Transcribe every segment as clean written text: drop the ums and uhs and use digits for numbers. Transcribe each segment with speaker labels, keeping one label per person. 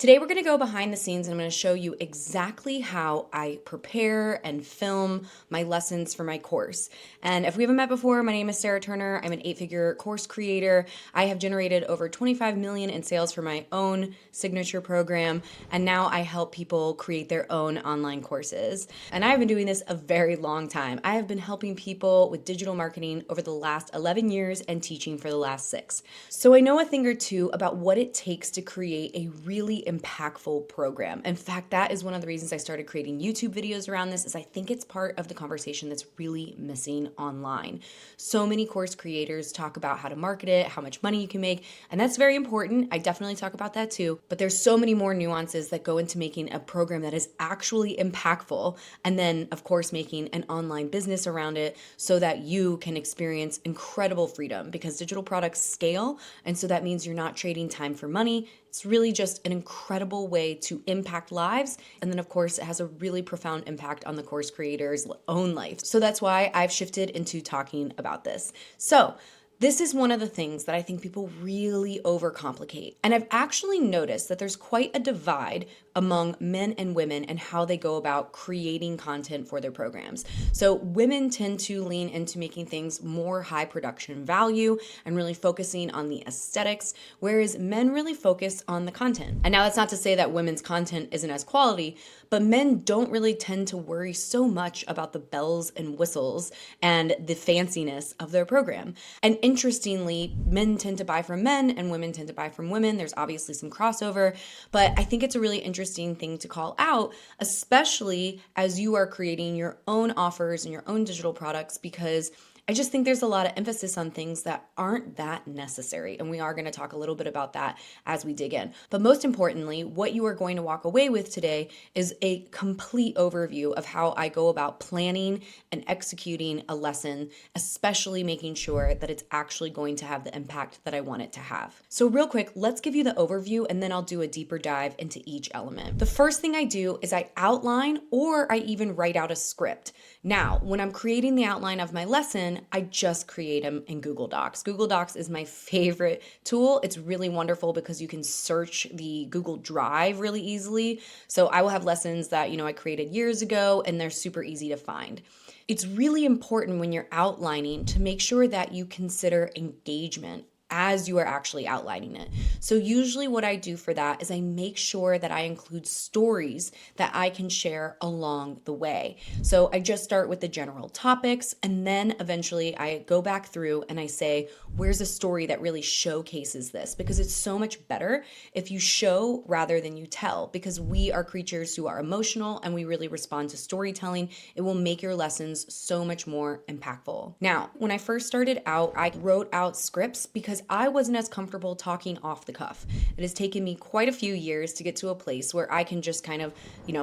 Speaker 1: Today we're going to go behind the scenes and I'm going to show you exactly how I prepare and film my lessons for my course. And if we haven't met before, my name is Sarah Turner. I'm an 8-figure course creator. I have generated over 25 million in sales for my own signature program, and now I help people create their own online courses. And I've been doing this a very long time. I have been helping people with digital marketing over the last 11 years and teaching for the last 6. So I know a thing or two about what it takes to create a really impactful program. In fact, that is one of the reasons I started creating YouTube videos around this, is I think it's part of the conversation that's really missing online. So many course creators talk about how to market it, how much money you can make, and that's very important. I definitely talk about that too, but there's so many more nuances that go into making a program that is actually impactful, and then of course making an online business around it so that you can experience incredible freedom, because digital products scale, and so that means you're not trading time for money. It's really just an incredible way to impact lives. And then of course, it has a really profound impact on the course creator's own life. So that's why I've shifted into talking about this. So this is one of the things that I think people really overcomplicate. And I've actually noticed that there's quite a divide among men and women and how they go about creating content for their programs. So women tend to lean into making things more high production value and really focusing on the aesthetics, whereas men really focus on the content. And now that's not to say that women's content isn't as quality, but men don't really tend to worry so much about the bells and whistles and the fanciness of their program. And interestingly, men tend to buy from men and women tend to buy from women. There's obviously some crossover, but I think it's a really interesting thing to call out, especially as you are creating your own offers and your own digital products, because I just think there's a lot of emphasis on things that aren't that necessary. And we are going to talk a little bit about that as we dig in. But most importantly, what you are going to walk away with today is a complete overview of how I go about planning and executing a lesson, especially making sure that it's actually going to have the impact that I want it to have. So real quick, let's give you the overview and then I'll do a deeper dive into each element. The first thing I do is I outline, or I even write out a script. Now, when I'm creating the outline of my lesson, I just create them in Google Docs. Google Docs is my favorite tool. It's really wonderful because you can search the Google Drive really easily. So I will have lessons that, I created years ago and they're super easy to find. It's really important when you're outlining to make sure that you consider engagement as you are actually outlining it. So usually what I do for that is I make sure that I include stories that I can share along the way. So I just start with the general topics, and then eventually I go back through and I say, where's a story that really showcases this? Because it's so much better if you show rather than you tell, because we are creatures who are emotional and we really respond to storytelling. It will make your lessons so much more impactful. Now, when I first started out, I wrote out scripts because I wasn't as comfortable talking off the cuff. It has taken me quite a few years to get to a place where I can just kind of,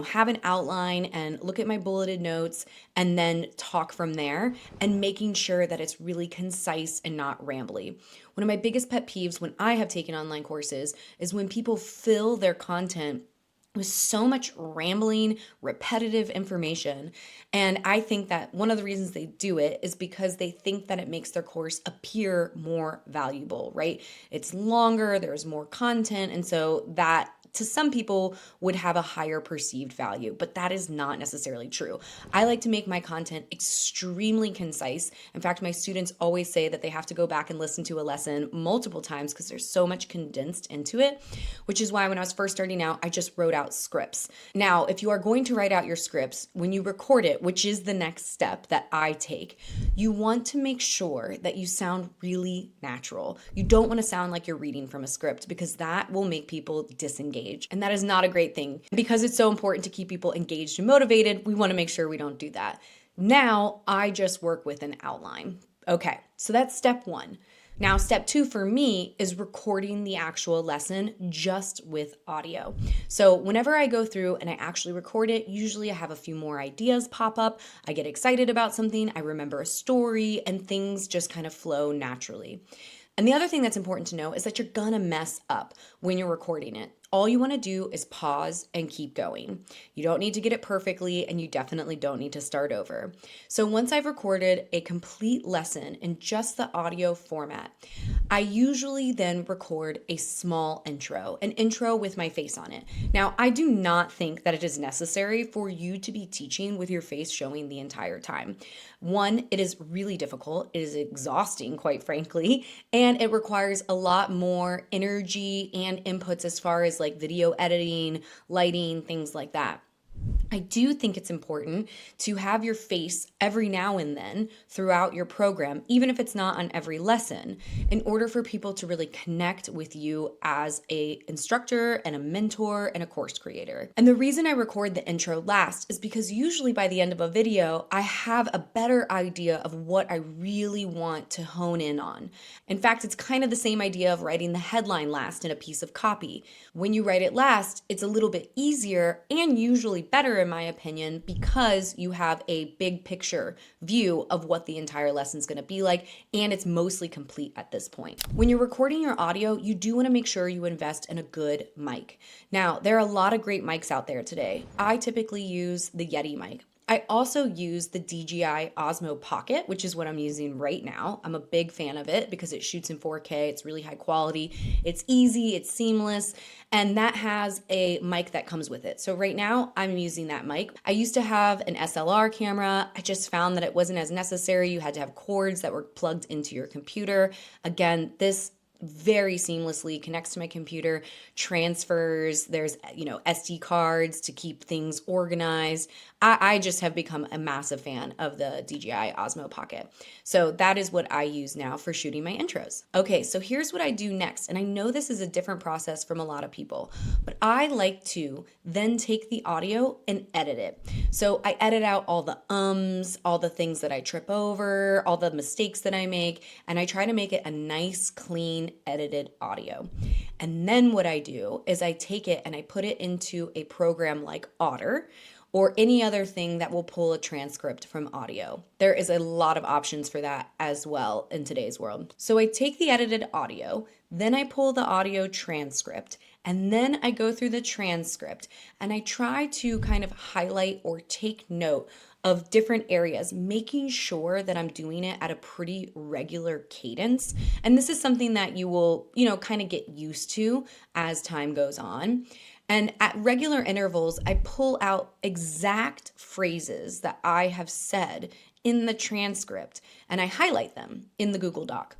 Speaker 1: have an outline and look at my bulleted notes and then talk from there, and making sure that it's really concise and not rambly. One of my biggest pet peeves when I have taken online courses is when people fill their content with so much rambling, repetitive information. And I think that one of the reasons they do it is because they think that it makes their course appear more valuable, right? It's longer, there's more content, and so that to some people would have a higher perceived value, but that is not necessarily true. I like to make my content extremely concise. In fact, my students always say that they have to go back and listen to a lesson multiple times because there's so much condensed into it, which is why when I was first starting out, I just wrote out scripts. Now, if you are going to write out your scripts, when you record it, which is the next step that I take, you want to make sure that you sound really natural. You don't want to sound like you're reading from a script, because that will make people disengage. And that is not a great thing. Because it's so important to keep people engaged and motivated, we want to make sure we don't do that. Now, I just work with an outline. Okay, so that's step 1. Now, step 2 for me is recording the actual lesson just with audio. So whenever I go through and I actually record it, usually I have a few more ideas pop up. I get excited about something, I remember a story, and things just kind of flow naturally. And the other thing that's important to know is that you're gonna mess up when you're recording it. All you want to do is pause and keep going. You don't need to get it perfectly, and you definitely don't need to start over. So once I've recorded a complete lesson in just the audio format, I usually then record a small intro, an intro with my face on it. Now, I do not think that it is necessary for you to be teaching with your face showing the entire time. One, it is really difficult. It is exhausting, quite frankly, and it requires a lot more energy and inputs as far as like video editing, lighting, things like that. I do think it's important to have your face every now and then throughout your program, even if it's not on every lesson, in order for people to really connect with you as a instructor and a mentor and a course creator. And the reason I record the intro last is because usually by the end of a video, I have a better idea of what I really want to hone in on. In fact, it's kind of the same idea of writing the headline last in a piece of copy. When you write it last, it's a little bit easier and usually better in my opinion, because you have a big picture view of what the entire lesson is going to be like, and it's mostly complete at this point. When you're recording your audio, you do want to make sure you invest in a good mic. Now, there are a lot of great mics out there today. I typically use the Yeti mic. I also use the DJI Osmo Pocket, which is what I'm using right now. I'm a big fan of it because it shoots in 4K. It's really high quality. It's easy. It's seamless. And that has a mic that comes with it. So right now I'm using that mic. I used to have an SLR camera. I just found that it wasn't as necessary. You had to have cords that were plugged into your computer. Again, this very seamlessly connects to my computer, transfers, there's, SD cards to keep things organized. I just have become a massive fan of the DJI Osmo Pocket. So that is what I use now for shooting my intros. Okay, so here's what I do next. And I know this is a different process from a lot of people, but I like to then take the audio and edit it. So I edit out all the all the things that I trip over, all the mistakes that I make, and I try to make it a nice, clean, edited audio. And then what I do is I take it and I put it into a program like Otter or any other thing that will pull a transcript from audio. There is a lot of options for that as well in today's world. So I take the edited audio, then I pull the audio transcript, and then I go through the transcript and I try to kind of highlight or take note of different areas, making sure that I'm doing it at a pretty regular cadence. And this is something that you will, kind of get used to as time goes on. And at regular intervals, I pull out exact phrases that I have said in the transcript and I highlight them in the Google Doc.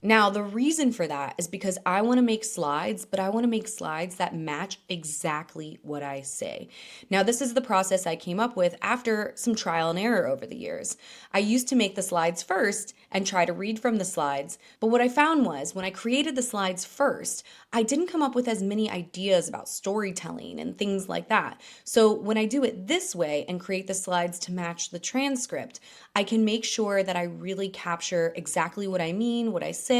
Speaker 1: Now, the reason for that is because I want to make slides, but I want to make slides that match exactly what I say. Now, this is the process I came up with after some trial and error over the years. I used to make the slides first and try to read from the slides, but what I found was when I created the slides first, I didn't come up with as many ideas about storytelling and things like that. So when I do it this way and create the slides to match the transcript, I can make sure that I really capture exactly what I mean, what I say.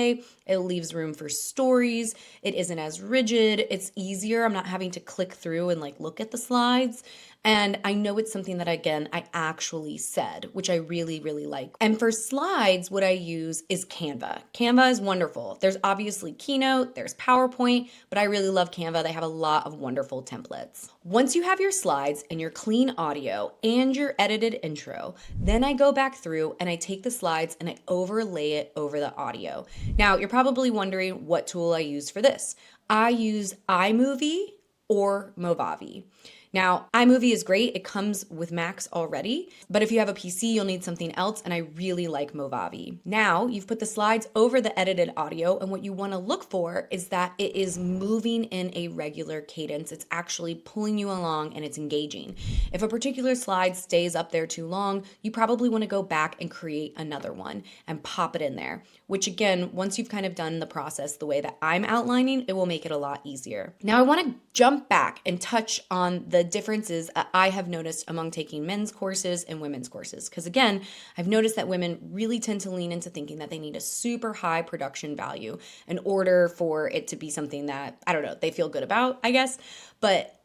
Speaker 1: It leaves room for stories. It isn't as rigid. It's easier. I'm not having to click through and look at the slides. And I know it's something that, again, I actually said, which I really, really like. And for slides, what I use is Canva. Canva is wonderful. There's obviously Keynote, there's PowerPoint, but I really love Canva. They have a lot of wonderful templates. Once you have your slides and your clean audio and your edited intro, then I go back through and I take the slides and I overlay it over the audio. Now, you're probably wondering what tool I use for this. I use iMovie or Movavi. Now, iMovie is great. It comes with Macs already, but if you have a PC, you'll need something else, and I really like Movavi. Now, you've put the slides over the edited audio, and what you want to look for is that it is moving in a regular cadence. It's actually pulling you along, and it's engaging. If a particular slide stays up there too long, you probably want to go back and create another one and pop it in there, which again, once you've kind of done the process the way that I'm outlining, it will make it a lot easier. Now, I want to jump back and touch on the differences that I have noticed among taking men's courses and women's courses. Because again, I've noticed that women really tend to lean into thinking that they need a super high production value in order for it to be something that, I don't know, they feel good about, I guess. But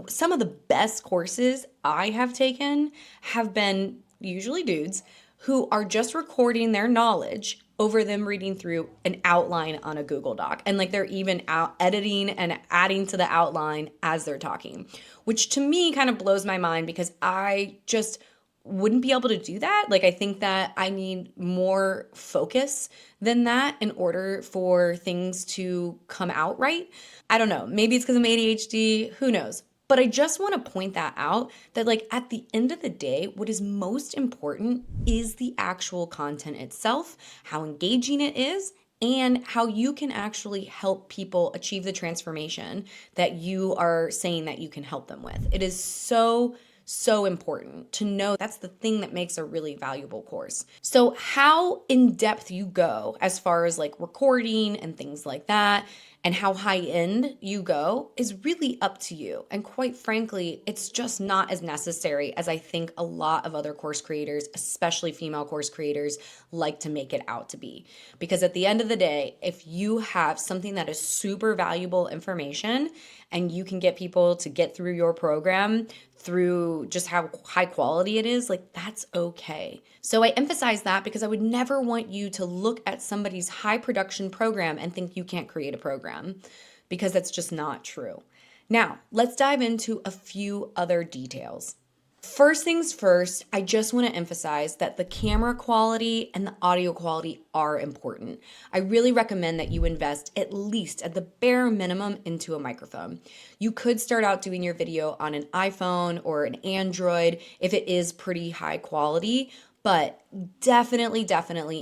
Speaker 1: some of the best courses I have taken have been usually dudes who are just recording their knowledge over them reading through an outline on a Google Doc. And like they're even out editing and adding to the outline as they're talking, which to me kind of blows my mind because I just wouldn't be able to do that. Like, I think that I need more focus than that in order for things to come out right. I don't know. Maybe it's because I'm ADHD. Who knows? But I just want to point that out that, like, at the end of the day, what is most important is the actual content itself, how engaging it is, and how you can actually help people achieve the transformation that you are saying that you can help them with. It is so important to know that's the thing that makes a really valuable course. So how in depth you go as far as like recording and things like that, and how high end you go is really up to you. And quite frankly, it's just not as necessary as I think a lot of other course creators, especially female course creators, like to make it out to be. Because at the end of the day, if you have something that is super valuable information and you can get people to get through your program through just how high quality it is, like that's okay. So I emphasize that because I would never want you to look at somebody's high production program and think you can't create a program, because that's just not true. Now, let's dive into a few other details. First things first, I just want to emphasize that the camera quality and the audio quality are important. I really recommend that you invest at least at the bare minimum into a microphone. You could start out doing your video on an iPhone or an Android if it is pretty high quality, but definitely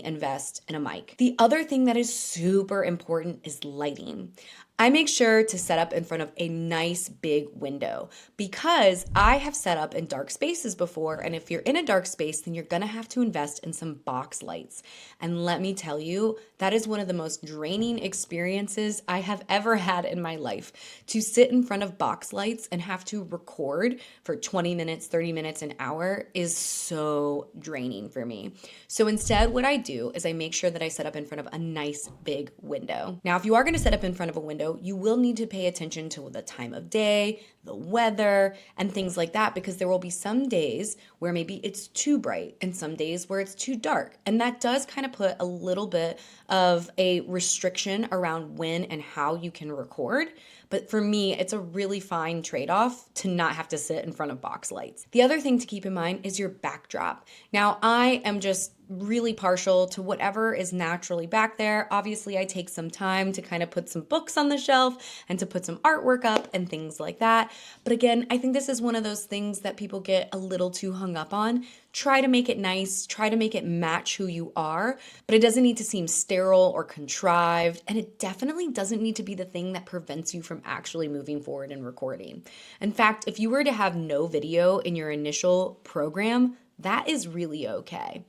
Speaker 1: invest in a mic. The other thing that is super important is lighting. I make sure to set up in front of a nice big window because I have set up in dark spaces before. And if you're in a dark space, then you're gonna have to invest in some box lights. And let me tell you, that is one of the most draining experiences I have ever had in my life. To sit in front of box lights and have to record for 20 minutes, 30 minutes, an hour is so draining for me. So instead, what I do is I make sure that I set up in front of a nice big window. Now, if you are gonna set up in front of a window, you will need to pay attention to the time of day, the weather, and things like that, because there will be some days where maybe it's too bright and some days where it's too dark. And that does kind of put a little bit of a restriction around when and how you can record. But for me, it's a really fine trade-off to not have to sit in front of box lights. The other thing to keep in mind is your backdrop. Now, I am just really partial to whatever is naturally back there. Obviously, I take some time to kind of put some books on the shelf and to put some artwork up and things like that. But again, I think this is one of those things that people get a little too hung up on. Try to make it nice, try to make it match who you are, but it doesn't need to seem sterile or contrived, and it definitely doesn't need to be the thing that prevents you from actually moving forward and recording. In fact, if you were to have no video in your initial program, that is really okay.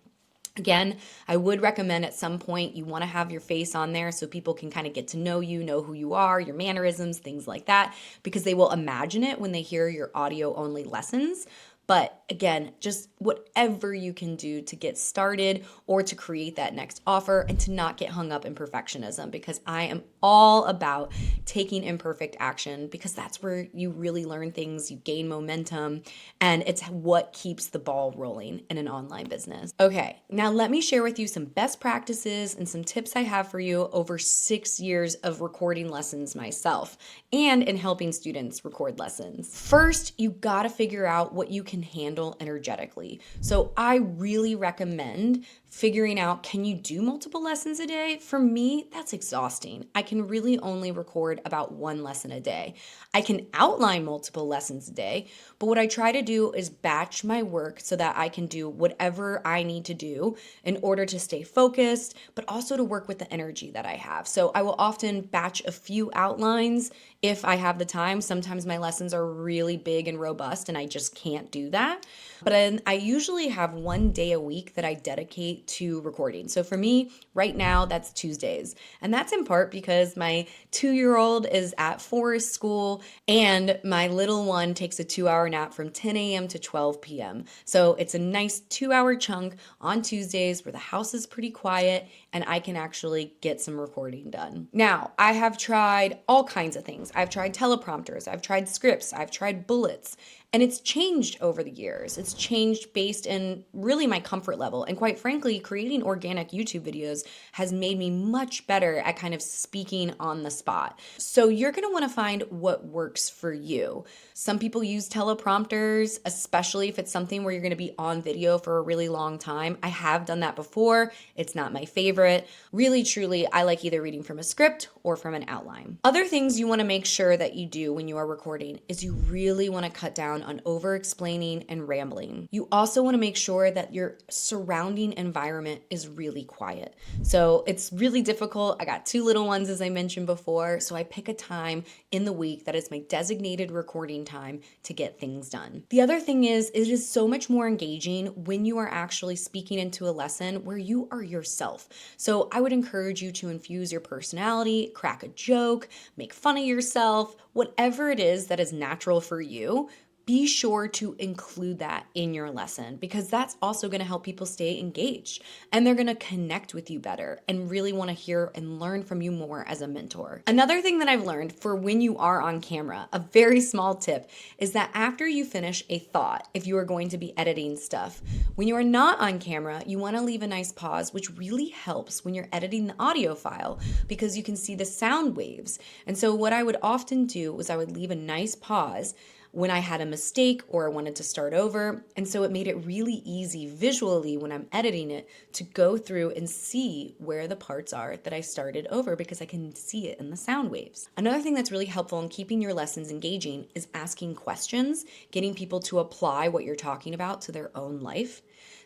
Speaker 1: Again, I would recommend at some point you want to have your face on there so people can kind of get to know you, know who you are, your mannerisms, things like that, because they will imagine it when they hear your audio only lessons. But again, just whatever you can do to get started or to create that next offer and to not get hung up in perfectionism, because I am all about taking imperfect action, because that's where you really learn things, you gain momentum, and it's what keeps the ball rolling in an online business. Okay, now let me share with you some best practices and some tips I have for you over 6 years of recording lessons myself and in helping students record lessons. First, you gotta figure out what you can handle energetically. So I really recommend figuring out, can you do multiple lessons a day? For me, that's exhausting. I can really only record about 1 lesson a day. I can outline multiple lessons a day, but what I try to do is batch my work so that I can do whatever I need to do in order to stay focused, but also to work with the energy that I have. So I will often batch a few outlines if I have the time. Sometimes my lessons are really big and robust and I just can't do that. But I usually have 1 day a week that I dedicate to recording. So for me, right now, that's Tuesdays. And that's in part because my 2-year-old is at forest school and my little one takes a 2-hour nap from 10 a.m. to 12 p.m. So it's a nice 2-hour chunk on Tuesdays where the house is pretty quiet and I can actually get some recording done. Now, I have tried all kinds of things. I've tried teleprompters, I've tried scripts, I've tried bullets. And it's changed over the years. It's changed based in really my comfort level. And quite frankly, creating organic YouTube videos has made me much better at kind of speaking on the spot. So you're going to want to find what works for you. Some people use teleprompters, especially if it's something where you're going to be on video for a really long time. I have done that before. It's not my favorite. Really, truly, I like either reading from a script or from an outline. Other things you want to make sure that you do when you are recording is you really want to cut down on over-explaining and rambling. You also want to make sure that your surrounding environment is really quiet. So it's really difficult. I got 2 little ones, as I mentioned before, so I pick a time in the week that is my designated recording time to get things done. The other thing is, it is so much more engaging when you are actually speaking into a lesson where you are yourself. So I would encourage you to infuse your personality, crack a joke, make fun of yourself, whatever it is that is natural for you. Be sure to include that in your lesson, because that's also going to help people stay engaged, and they're going to connect with you better and really want to hear and learn from you more as a mentor. Another thing that I've learned for when you are on camera, a very small tip, is that after you finish a thought, if you are going to be editing stuff, when you are not on camera, you want to leave a nice pause, which really helps when you're editing the audio file because you can see the sound waves. And so what I would often do was I would leave a nice pause when I had a mistake or I wanted to start over. And so it made it really easy visually when I'm editing it to go through and see where the parts are that I started over because I can see it in the sound waves. Another thing that's really helpful in keeping your lessons engaging is asking questions, getting people to apply what you're talking about to their own life.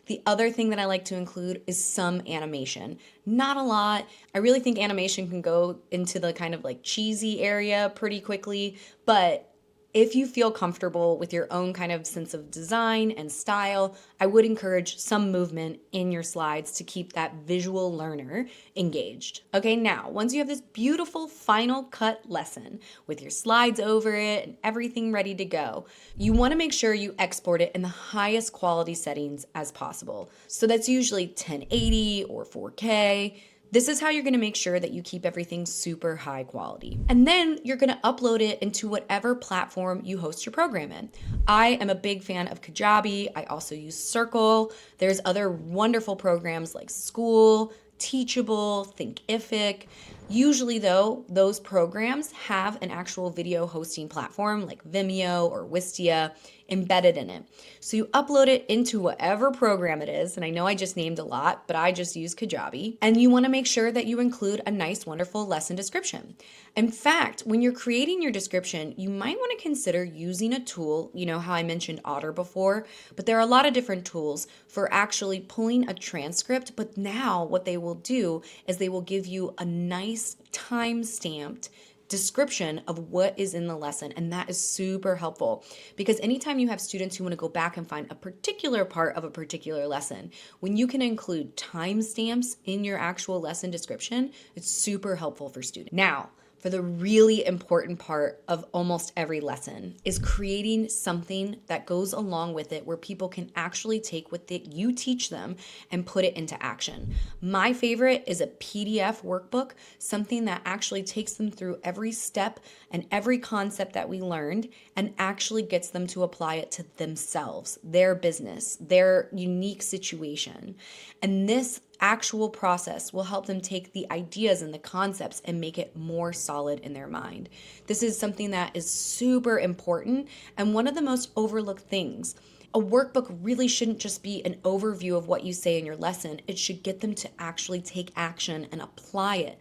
Speaker 1: The other thing that I like to include is some animation. Not a lot. I really think animation can go into the kind of like cheesy area pretty quickly, but if you feel comfortable with your own kind of sense of design and style, I would encourage some movement in your slides to keep that visual learner engaged. Okay, now, once you have this beautiful final cut lesson with your slides over it and everything ready to go, you want to make sure you export it in the highest quality settings as possible. So that's usually 1080 or 4K. This is how you're going to make sure that you keep everything super high quality. And then you're going to upload it into whatever platform you host your program in. I am a big fan of Kajabi. I also use Circle. There's other wonderful programs like School, Teachable, Thinkific. Usually though, those programs have an actual video hosting platform like Vimeo or Wistia embedded in it. So you upload it into whatever program it is, and I know I just named a lot, but I just use Kajabi, and you want to make sure that you include a nice, wonderful lesson description. In fact, when you're creating your description, you might want to consider using a tool, you know how I mentioned Otter before, but there are a lot of different tools for actually pulling a transcript, but now what they will do is they will give you a nice time-stamped description of what is in the lesson, and that is super helpful because anytime you have students who want to go back and find a particular part of a particular lesson, when you can include timestamps in your actual lesson description, it's super helpful for students. Now, for the really important part of almost every lesson is creating something that goes along with it where people can actually take what you teach them and put it into action. My favorite is a PDF workbook, something that actually takes them through every step and every concept that we learned and actually gets them to apply it to themselves, their business, their unique situation. And this actual process will help them take the ideas and the concepts and make it more solid in their mind. This is something that is super important and one of the most overlooked things. A workbook really shouldn't just be an overview of what you say in your lesson. It should get them to actually take action and apply it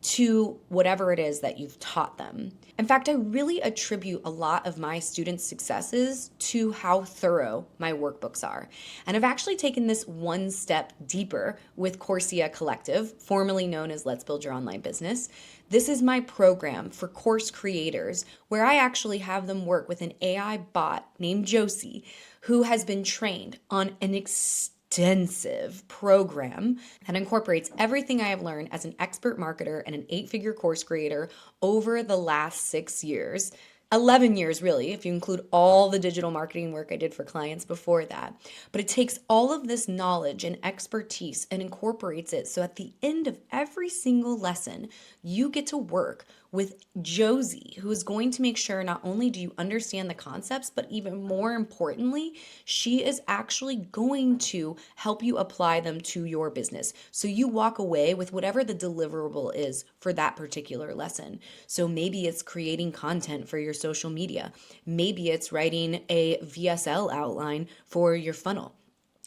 Speaker 1: to whatever it is that you've taught them. In fact, I really attribute a lot of my students' successes to how thorough my workbooks are. And I've actually taken this one step deeper with Coursia Collective, formerly known as Let's Build Your Online Business. This is my program for course creators where I actually have them work with an AI bot named Josie, who has been trained on an extensive program that incorporates everything I have learned as an expert marketer and an 8-figure course creator over the last 6 years. 11 years really, if you include all the digital marketing work I did for clients before that. But it takes all of this knowledge and expertise and incorporates it so at the end of every single lesson, you get to work with Josie, who is going to make sure not only do you understand the concepts, but even more importantly, she is actually going to help you apply them to your business. So you walk away with whatever the deliverable is for that particular lesson. So maybe it's creating content for your social media. Maybe it's writing a VSL outline for your funnel.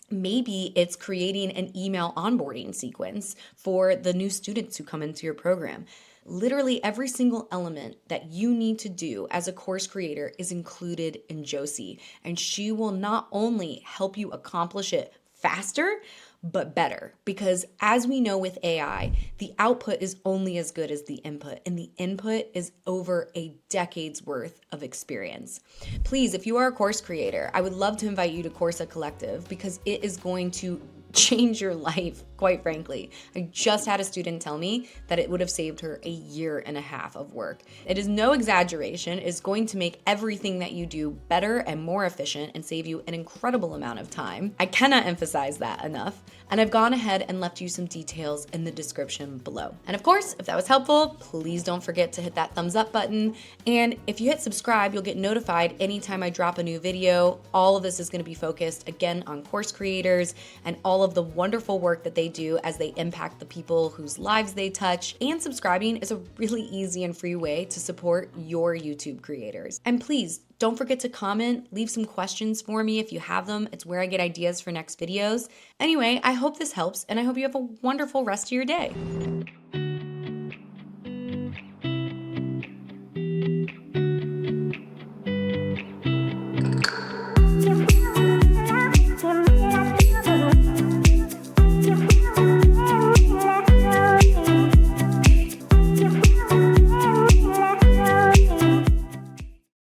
Speaker 1: Maybe it's creating an email onboarding sequence for the new students who come into your program. Literally every single element that you need to do as a course creator is included in Josie, and she will not only help you accomplish it faster, but better. Because as we know with AI, the output is only as good as the input, and the input is over a decade's worth of experience. Please, if you are a course creator, I would love to invite you to Corsa Collective because it is going to change your life, quite frankly. I just had a student tell me that it would have saved her a year and a half of work. It is no exaggeration. It is going to make everything that you do better and more efficient and save you an incredible amount of time. I cannot emphasize that enough. And I've gone ahead and left you some details in the description below. And of course, if that was helpful, please don't forget to hit that thumbs up button. And if you hit subscribe, you'll get notified anytime I drop a new video. All of this is going to be focused again on course creators and all of the wonderful work that they do as they impact the people whose lives they touch. And subscribing is a really easy and free way to support your YouTube creators. And please don't forget to comment, leave some questions for me if you have them. It's where I get ideas for next videos. Anyway, I hope this helps, and I hope you have a wonderful rest of your day.